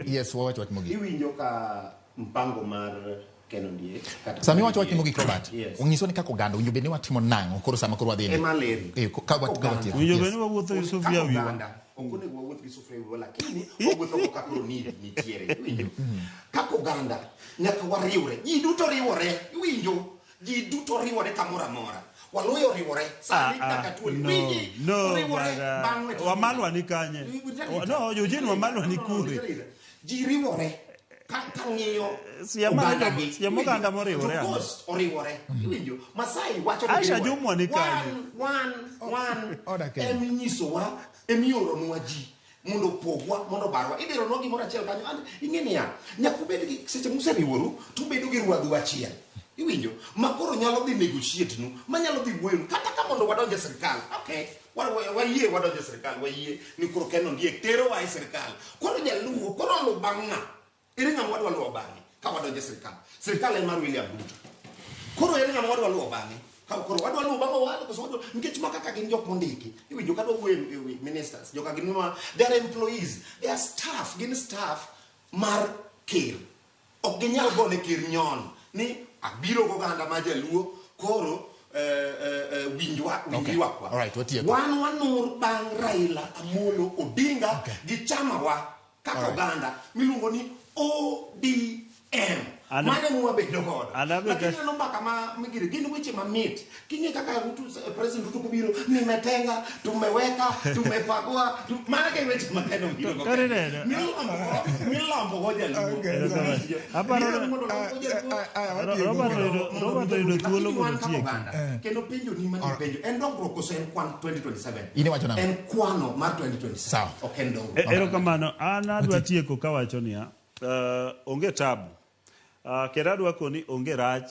Yes, wawach Mogi. Iwinjo ka mpango mar kenondie. Sami wach Mogi Robert. Unyiso ni kako ganda unyo bende watimo nango koro sama koro wadhi. Emaleri. Ka wati. Unyo bende wawuotho gi sufria wiwa. Okone wawuotho gi sufria wiwa lakini wawuotho ka koro ni tiere. Iwinjo. Kako ganda nyaka wariwre. Ji duto riwore. Iwinjo. Ji duto riwore kamora mora. Waluyo riwore. Sani nyaka tuoli. No. Wamalwa ni kanye. No, Eugene Wamalwa ni kure. Ji riwore. Kang'iyo siamo ganda moriwore oriwore iwinjo Masai wacho ni Aisha Jumwa ni kanye one eminyisowa emiyoronwa ji mondo pogwa mondo barwa idiro no gimoro achiel kanyo ing'eni ya nyakubed gi seche museriworu to bedo gi ruadhu achiel iwinjo makoro nyalo dhi negotiate nu manyalo dhi wuoyo kata ka mondo wadonje sirkal okay wayie wadonje sirkal wayie ni koro kenondie tero wa sirkal koro Jaluo koro lu bang'a ere ng'ama wadwa luwo bang'e ka wadonje sirkal. Sirkal en mar William Ruto. Koro ere ng'ama wadwa luwo bang'e ka koro wadwa luwo bang'e Owalo koso wadwa nikech maka ka gin jok mondiki. Iwinjo ka dwa ministers joka gin ma their employees, their staff, gin staff mar ker. Ok ginyal gone ker nyon ni abiro go ganda ma Jaluo koro winjwa. All right, what here? Wan wanur bang Raila Amolo Odinga gi chama wa kako ganda miluongo ni ODM. Mane muwa bedo godo. Lakini no mbaka ma migiri gini weche mamit. Kinye kaka President Ruto kubiro nimetenga, tumeweka, tumepagua, maana ke weche makeno mbiro godo. Milambo hoja luo. Hapa Robert ido tuolo godo tiek. Kendo penjo ni mani penjo. Endongro koso en kwan 2027. Ine wacho nang'o? En kwano mar 2027. Ok endongro. Ero kamano an adwa tieko kawacho niya onge tabu. Kera adwa koni onge rach